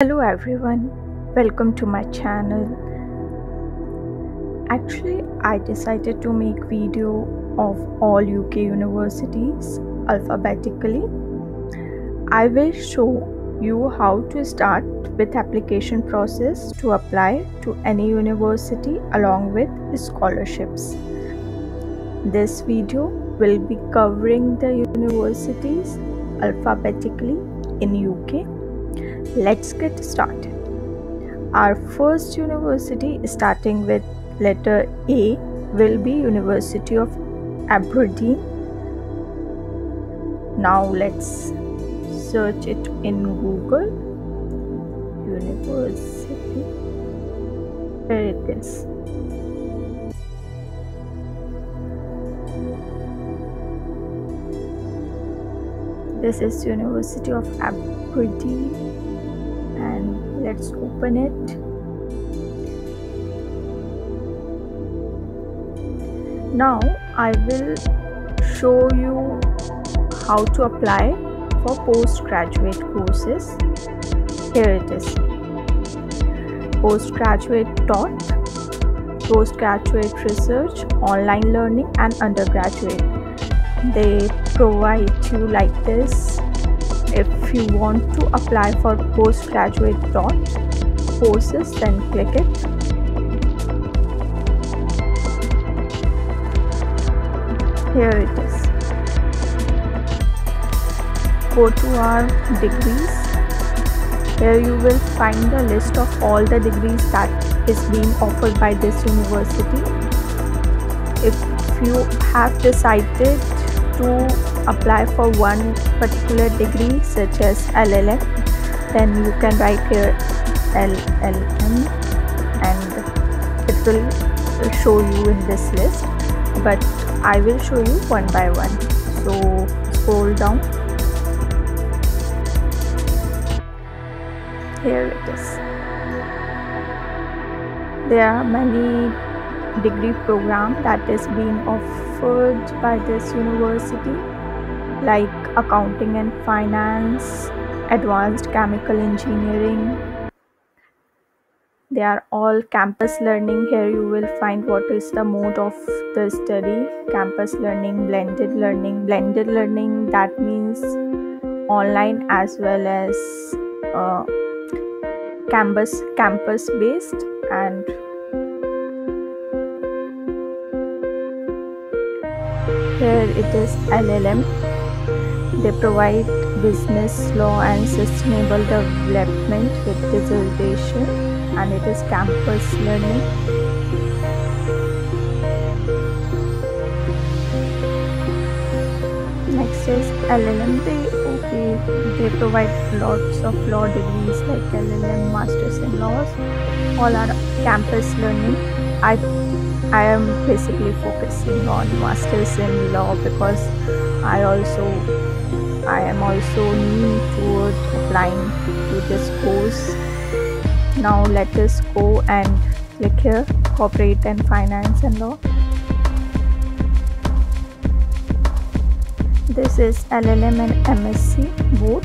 Hello everyone, welcome to my channel. Actually, I decided to make video of all UK universities alphabetically. I will show you how to start with application process to apply to any university along with scholarships. This video will be covering the universities alphabetically in UK. Let's get started. Our first university, starting with letter A, will be University of Aberdeen. Now let's search it in Google. University. Here it is. This is University of Aberdeen, and let's open it. Now I will show you how to apply for postgraduate courses. Here it is. Postgraduate taught, postgraduate research, online learning, and undergraduate. They provide you like this. If you want to apply for postgraduate taught courses, then click it. Here it is. Go to our degrees. Here you will find the list of all the degrees that is being offered by this university. If you have decided to apply for one particular degree such as LLM, then you can write here LLM and it will show you in this list, but I will show you one by one. So scroll down. Here it is. There are many degree programs that is being offered by this university, like accounting and finance, advanced chemical engineering. They are all campus learning. Here you will find what is the mode of the study: campus learning, blended learning. Blended learning, that means online as well as campus based. And here it is LLM. They provide business law and sustainable development with dissertation, and it is campus learning. Next is LLM. They provide lots of law degrees like LLM, Masters in Laws. All are campus learning. I am basically focusing on Masters in Law because I am also new toward applying to this course. Now let us go and click here, Corporate and Finance and Law. This is LLM and MSc both.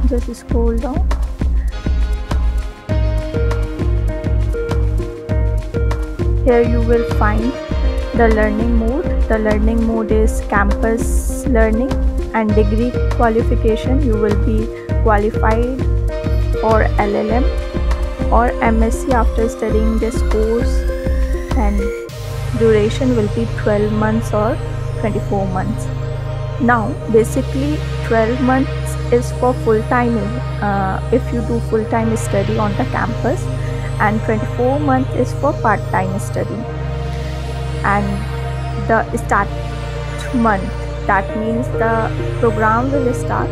Just scroll down. Here you will find the learning mode. The learning mode is campus learning, and degree qualification, you will be qualified for LLM or MSc after studying this course, and duration will be 12 months or 24 months. Now basically 12 months is for full-time if you do full-time study on the campus, and 24 months is for part-time study. And the start month, that means the program will start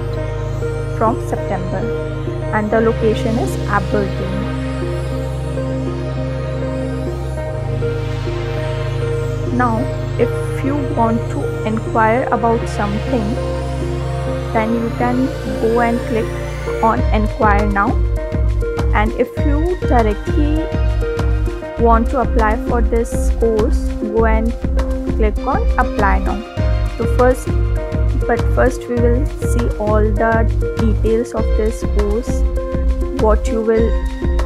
from September, and the location is Aberdeen. Now if you want to inquire about something, then you can go and click on Inquire Now. And if you directly want to apply for this course, go and click on Apply Now. So first but first we will see all the details of this course, what you will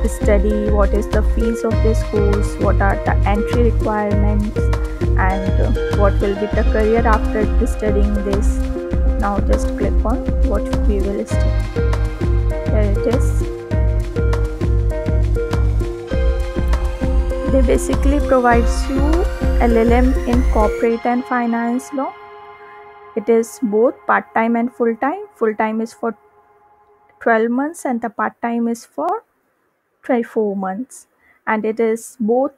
study, what is the fees of this course, what are the entry requirements, and what will be the career after studying this. Now just click on what we will study. Here it is. They basically provides you LLM in corporate and finance law. It is both part-time and full-time. Full-time is for 12 months and the part-time is for 24 months. And it is both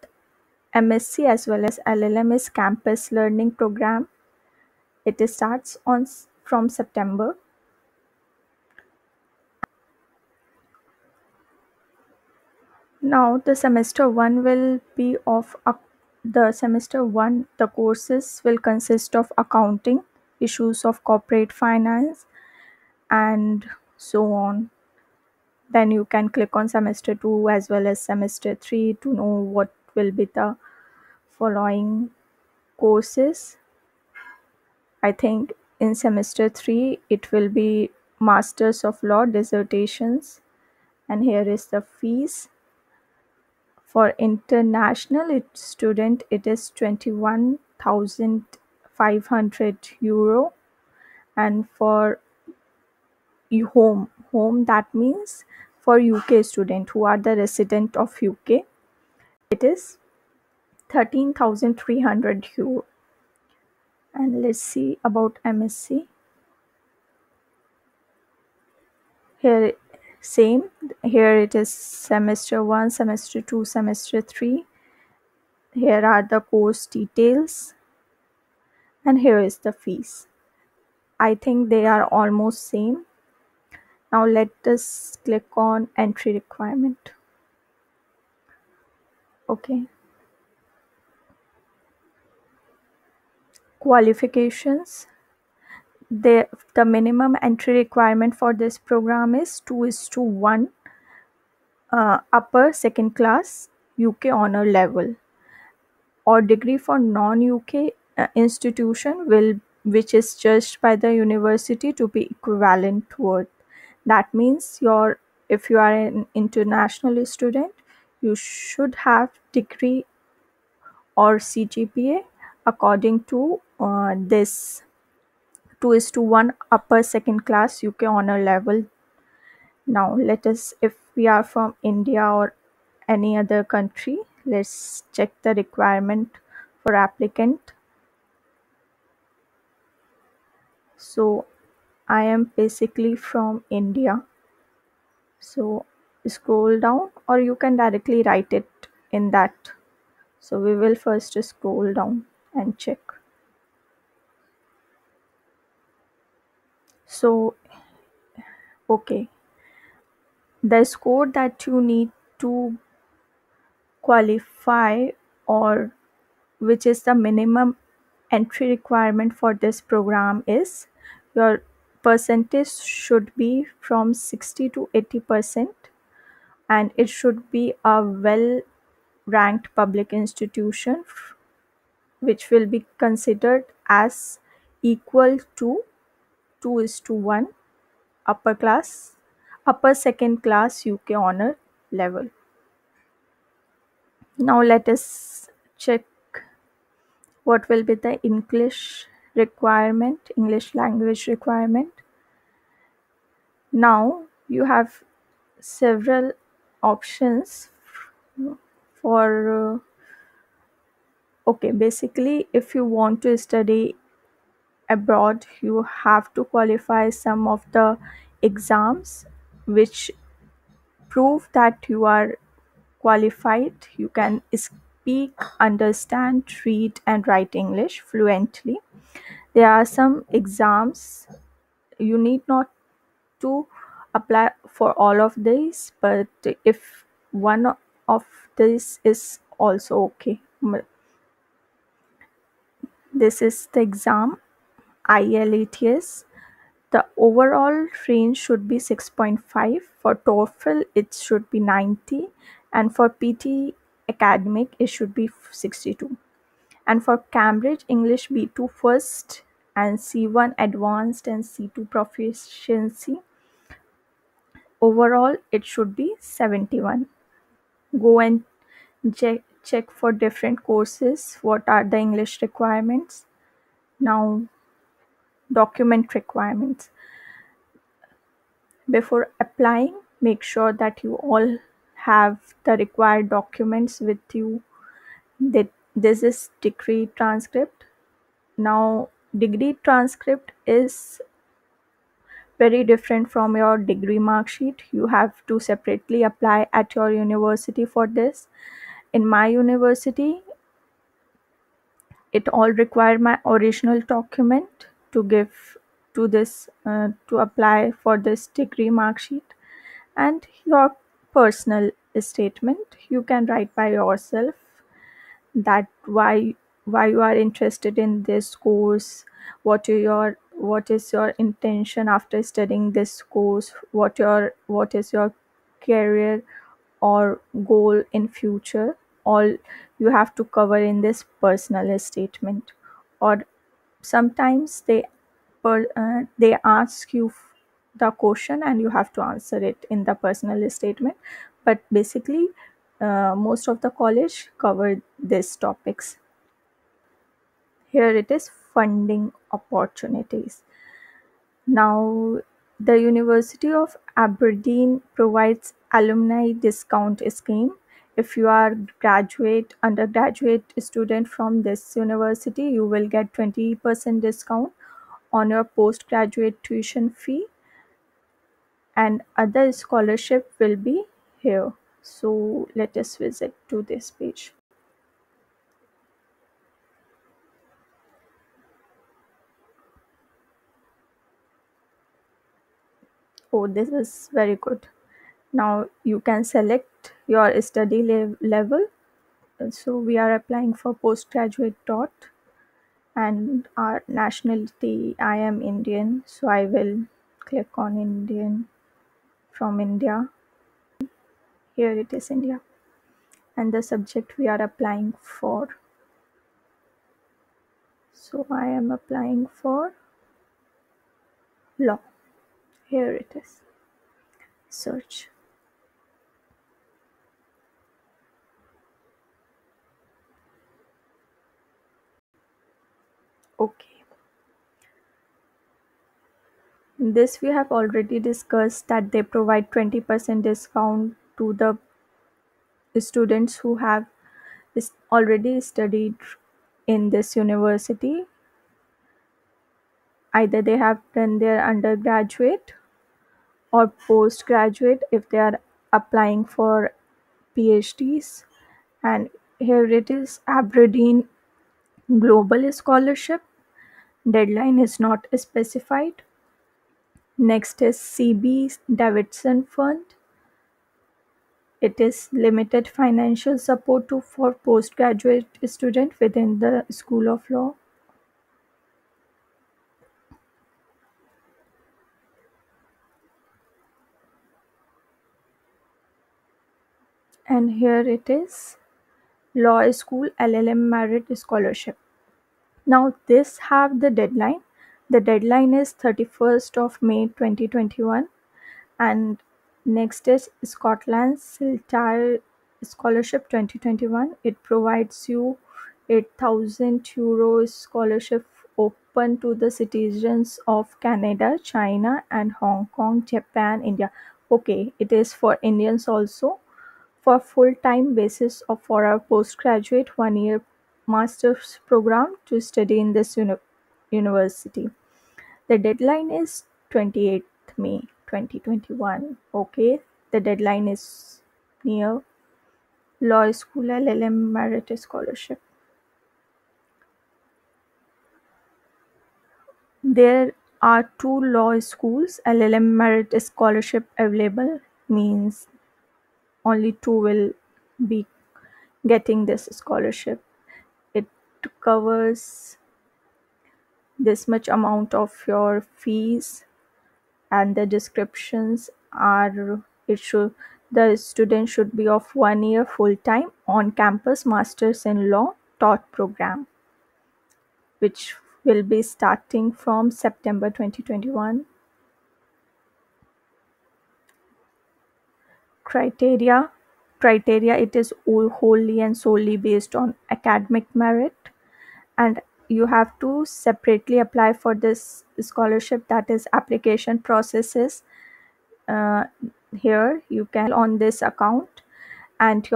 MSc as well as LLM is campus learning program. It starts from September. Now the semester 1 will be of the semester 1 the courses will consist of accounting, issues of corporate finance, and so on. Then you can click on semester 2 as well as semester 3 to know what will be the following courses. I think in semester 3 it will be Masters of Law dissertations, and here is the fees. For international student it is 21,500 euro, and for home that means for UK student who are the resident of UK it is 13,300 euro. And let's see about MSc. Here same, here it is semester 1, semester 2, semester 3. Here are the course details, and here is the fees. I think they are almost same. Now let us click on entry requirement. Okay. Qualifications. The minimum entry requirement for this program is 2:1 upper second class UK honor level, or degree for non-UK institution which is judged by the university to be equivalent to it. That means if you are an international student, you should have degree or CGPA according to this 2:1 upper second class UK honor level. Now let us, if we are from India or any other country, let's check the requirement for applicant. So I am basically from India. So scroll down, or you can directly write it in that. So we will first scroll down and check. So okay, the score that you need to qualify, or which is the minimum entry requirement for this program, is your percentage should be from 60 to 80%, and it should be a well ranked public institution which will be considered as equal to 2:1 upper second class UK honor level. Now let us check what will be the English language requirement. Now you have several options for okay, basically if you want to study abroad you have to qualify some of the exams which prove that you are qualified. You can speak, understand, read, and write English fluently. There are some exams you need not to apply for all of these, but if one of this is also okay. This is the exam IELTS. The overall range should be 6.5. For TOEFL, it should be 90. And for PT Academic, it should be 62. And for Cambridge English B2 first and C1 advanced and C2 proficiency. Overall, it should be 71. Go and check for different courses what are the English requirements. Now, document requirements. Before applying, make sure that you all have the required documents with you. That this is degree transcript. Now, degree transcript is very different from your degree mark sheet. You have to separately apply at your university for this. In my university, it all required my original document to give to this to apply for this degree mark sheet, and your personal statement you can write by yourself, that why you are interested in this course, what is your intention after studying this course, what is your career or goal in future. All you have to cover in this personal statement. Or sometimes they ask you the question and you have to answer it in the personal statement, but basically most of the college cover these topics. Here it is, funding opportunities. Now, the University of Aberdeen provides alumni discount scheme. If you are undergraduate student from this university, you will get 20% discount on your postgraduate tuition fee, and other scholarship will be here. So let us visit to this page. Oh, this is very good. Now you can select your study level. So we are applying for postgraduate dot, and our nationality, I am Indian, so I will click on Indian, from India. Here it is, India, and the subject we are applying for. So I am applying for law. Here it is. Search. Okay. This we have already discussed that they provide 20% discount to the students who have already studied in this university. Either they have done their undergraduate or postgraduate if they are applying for PhDs. And here it is, Aberdeen Global Scholarship. Deadline is not specified. Next is CB Davidson Fund. It is limited financial support for postgraduate student within the School of Law. And here it is, Law School LLM Merit Scholarship. Now this have the deadline. The deadline is 31st of May 2021. And next is Scotland Saltire Scholarship 2021. It provides you 8,000 euros scholarship open to the citizens of Canada, China, and Hong Kong, Japan, India. Okay, it is for Indians also, for full-time basis or for a postgraduate 1 year master's program to study in this university. The deadline is 28th May 2021. Okay, the deadline is near. Law School LLM Merit Scholarship. There are two law schools LLM Merit Scholarship available, means only two will be getting this scholarship. It covers this much amount of your fees, and the descriptions are, it should, the student should be of 1 year full-time on campus masters in law taught program, which will be starting from September 2021. Criteria. It is wholly and solely based on academic merit, and you have to separately apply for this scholarship. That is application processes. uh, Here you can on this account, and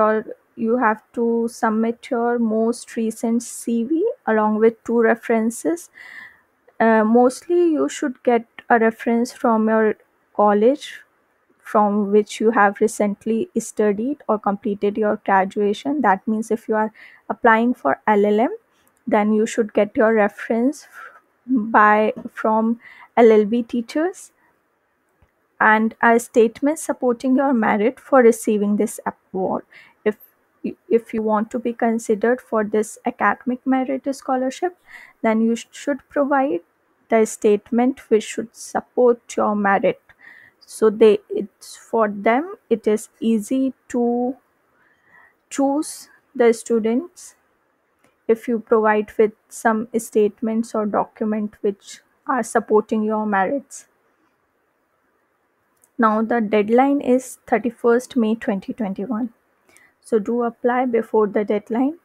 you have to submit your most recent CV along with two references. Mostly you should get a reference from your college from which you have recently studied or completed your graduation. That means if you are applying for LLM, then you should get your reference by from LLB teachers and a statement supporting your merit for receiving this award. If if you want to be considered for this academic merit scholarship, then you should provide the statement which should support your merit. So it's for them it is easy to choose the students if you provide with some statements or document which are supporting your merits. Now the deadline is 31st May 2021. So do apply before the deadline.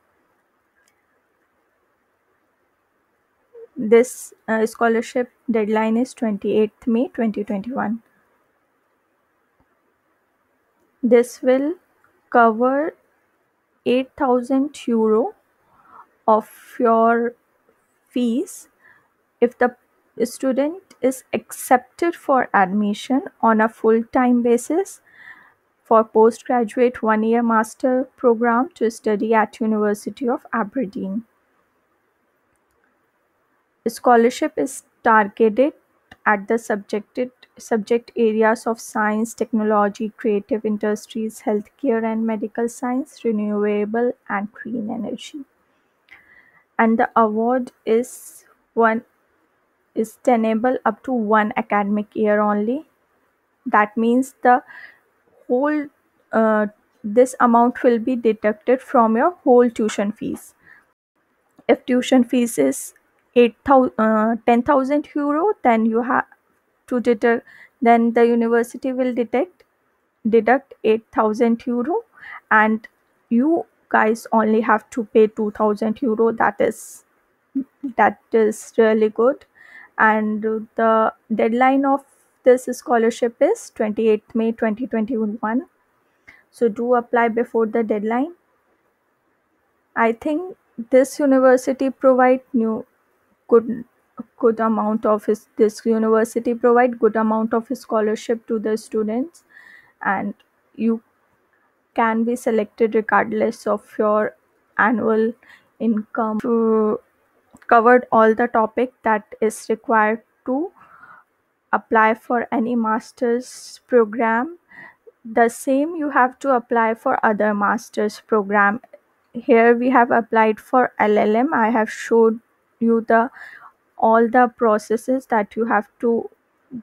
This scholarship deadline is 28th May 2021. This will cover €8,000 of your fees if the student is accepted for admission on a full-time basis for postgraduate one-year master program to study at University of Aberdeen. Scholarship is targeted at the subject areas of science, technology, creative industries, healthcare and medical science, renewable and green energy. And the award is tenable up to one academic year only. That means the whole this amount will be deducted from your whole tuition fees. If tuition fees is 10,000 euro, then you have to deduct, then the university will deduct 8,000 euro, and you guys only have to pay 2,000 euro. That is really good. And the deadline of this scholarship is 28th May 2021. So do apply before the deadline. I think this university provide new good good amount of this university provide good amount of scholarship to the students, and you can be selected regardless of your annual income. To covered all the topic that is required to apply for any master's program. The same you have to apply for other master's program. Here we have applied for LLM. I have showed you the all the processes that you have to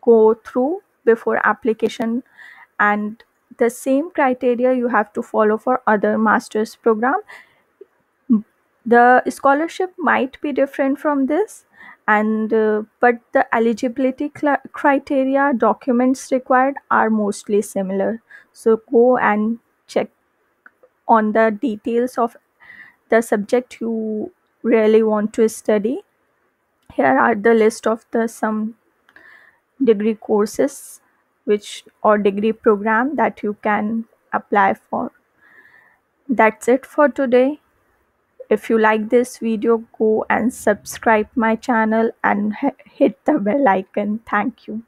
go through before application, and the same criteria you have to follow for other master's program. The scholarship might be different from this, and but the eligibility criteria, documents required are mostly similar. So go and check on the details of the subject you really want to study. Here are the list of the some degree courses which or degree program that you can apply for. That's it for today. If you like this video, go and subscribe my channel and hit the bell icon. Thank you.